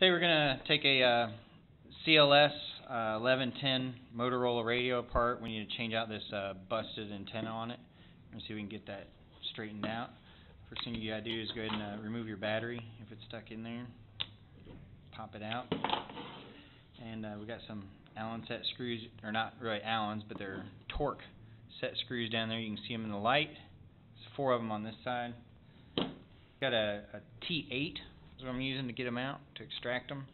Today we're going to take a CLS1110 Motorola radio apart. We need to change out this busted antenna on it and see if we can get that straightened out. First thing you got to do is go ahead and remove your battery if it's stuck in there. Pop it out. And we got some Allen set screws, or not really Allens, but they're torx set screws down there. You can see them in the light. There's 4 of them on this side. Got a T8 is what I'm using to get them out, to extract them.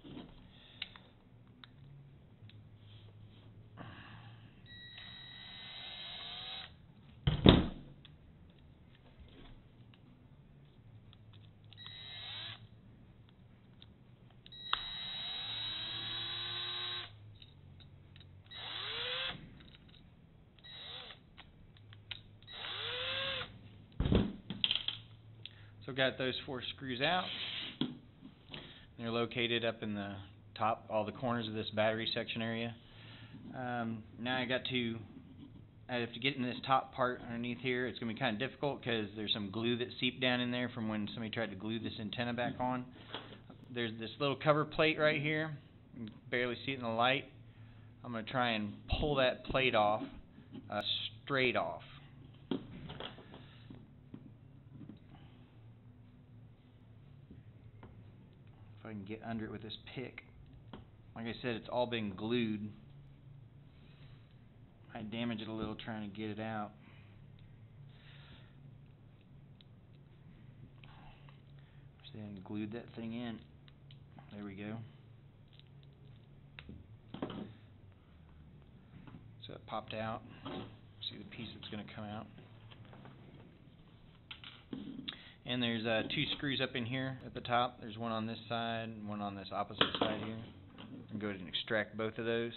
So I've got those 4 screws out. They're located up in the top, all the corners of this battery section area. Now I have to get in this top part underneath here. It's going to be kind of difficult because there's some glue that seeped down in there from when somebody tried to glue this antenna back on. There's this little cover plate right here. You can barely see it in the light. I'm going to try and pull that plate off, straight off. I can get under it with this pick. Like I said, it's all been glued. I damage it a little trying to get it out. So then glued that thing in. There we go. So it popped out. See the piece that's going to come out. And there's 2 screws up in here at the top. There's one on this side and one on this opposite side here. And go ahead and extract both of those.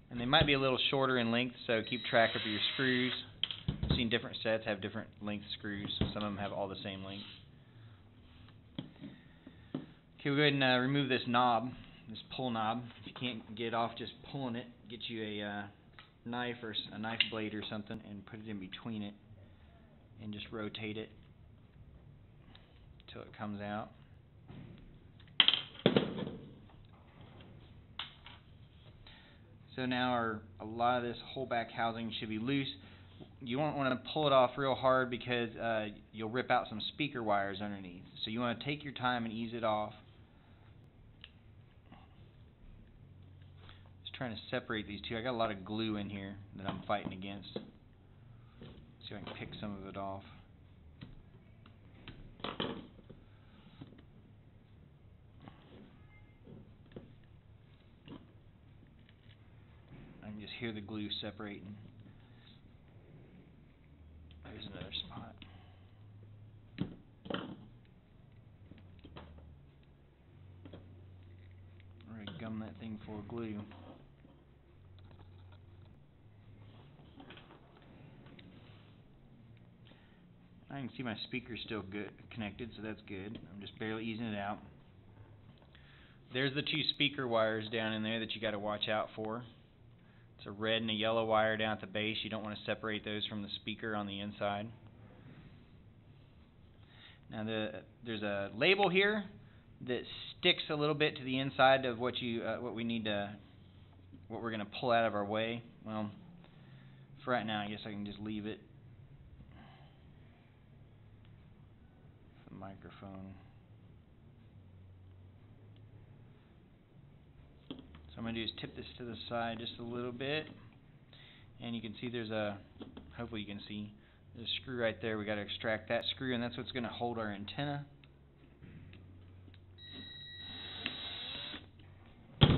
And they might be a little shorter in length, so keep track of your screws. I've seen different sets have different length screws. Some of them have all the same length. Okay, we'll go ahead and remove this knob, this pull knob. If you can't get it off just pulling it, get you a knife or a knife blade or something and put it in between it and just rotate it until it comes out. So now a lot of this whole back housing should be loose. You won't want to pull it off real hard because you'll rip out some speaker wires underneath. So you want to take your time and ease it off. Trying to separate these two. I got a lot of glue in here that I'm fighting against. See if I can pick some of it off. I can just hear the glue separating. There's another spot. I'm ready to gum that thing full of glue. I can see my speaker's still good connected, so that's good. I'm just barely easing it out. There's the 2 speaker wires down in there that you got to watch out for. It's a red and a yellow wire down at the base. You don't want to separate those from the speaker on the inside. Now there's a label here that sticks a little bit to the inside of what we're going to pull out of our way. Well, for right now, I guess I can just leave it. Microphone. So I'm going to do is tip this to the side just a little bit, and you can see hopefully you can see there's a screw right there. We got to extract that screw, and that's what's going to hold our antenna. I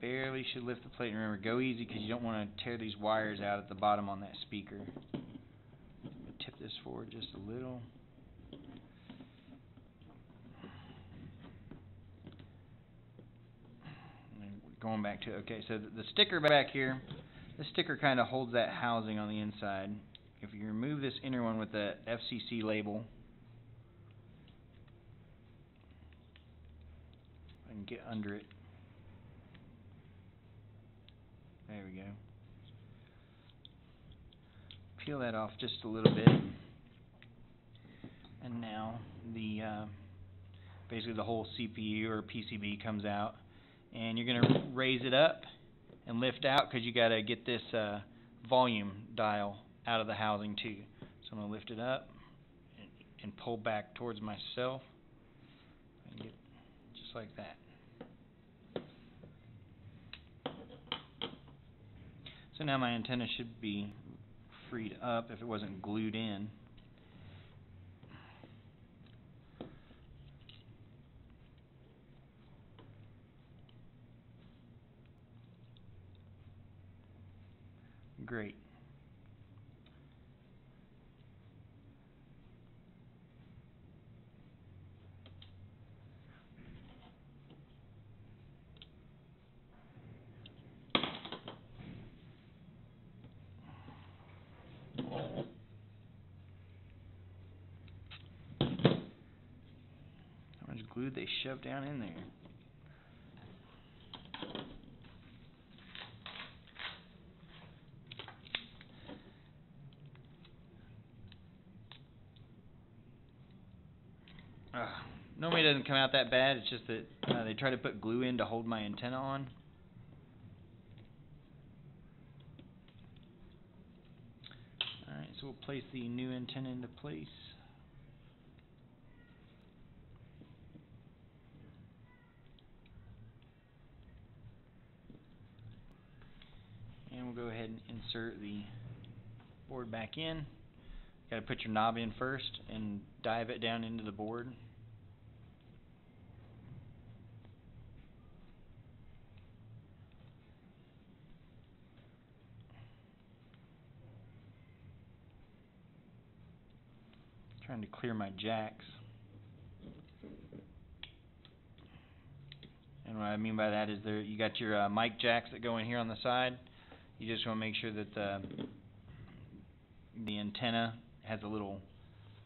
barely should lift the plate. Remember, go easy because you don't want to tear these wires out at the bottom on that speaker. Tip this forward just a little. And going back to, okay, so the sticker back here, this sticker kind of holds that housing on the inside. If you remove this inner one with the FCC label, I can get under it. There we go. Peel that off just a little bit. And now the basically the whole CPU or PCB comes out. And you're going to raise it up and lift out because you got to get this volume dial out of the housing too. So I'm going to lift it up and pull back towards myself and get just like that. So now my antenna should be freed up if it wasn't glued in. Great. How much glue they shoved down in there? Normally it doesn't come out that bad. It's just that they try to put glue in to hold my antenna on. Alright, so we'll place the new antenna into place. And we'll go ahead and insert the board back in. Got to put your knob in first and dive it down into the board. Trying to clear my jacks. And what I mean by that is you got your mic jacks that go in here on the side. You just want to make sure that the antenna has a little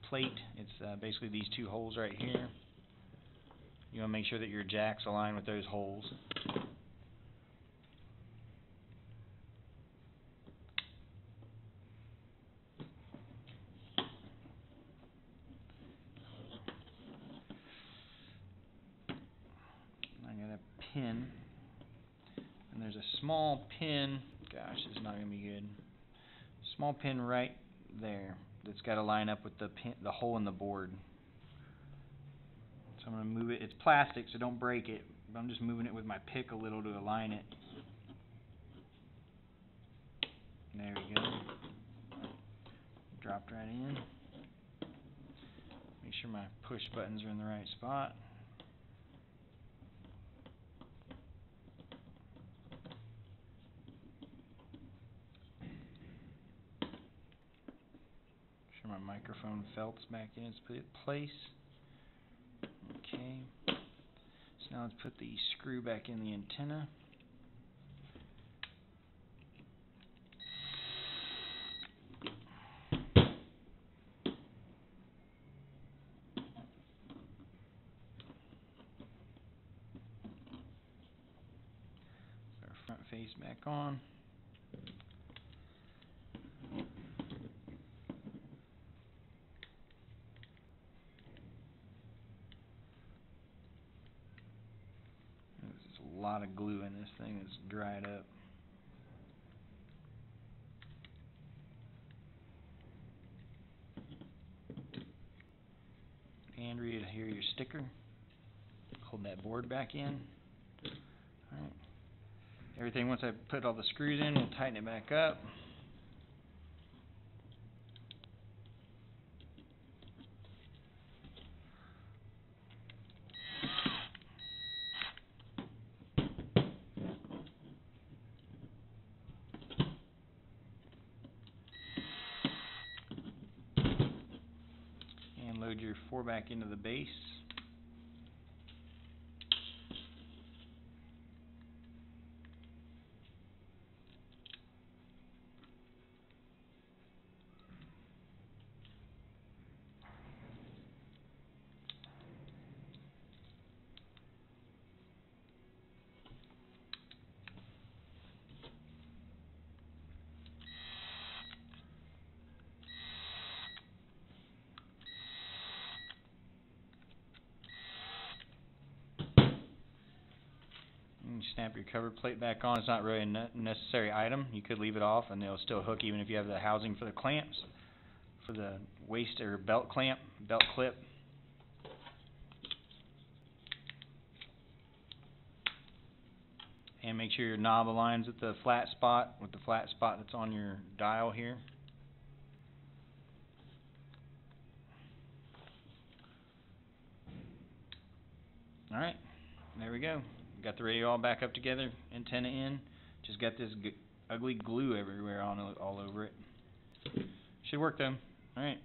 plate. It's basically these two holes right here. You want to make sure that your jacks align with those holes. I got a pin, and there's a small pin. Gosh, this is not going to be good. Small pin right there that's got to line up with the hole in the board. So I'm going to move it. It's plastic, so don't break it. But I'm just moving it with my pick a little to align it. There we go. Dropped right in. Make sure my push buttons are in the right spot. Make sure my microphone felts back in its place. Okay. So now let's put the screw back in the antenna. Put our front face back on. There's a lot of glue in this thing that's dried up. And adhere your sticker. Hold that board back in. Alright. Everything, once I put all the screws in, we'll tighten it back up. And load your 4 back into the base. You snap your cover plate back on. It's not really a necessary item. You could leave it off and it'll still hook even if you have the housing for the clamps, for the waist or belt clamp, belt clip. And make sure your knob aligns with the flat spot, that's on your dial here. Alright, there we go. Got the radio all back up together, antenna in. Just got this ugly glue everywhere all over it. Should work though. Alright.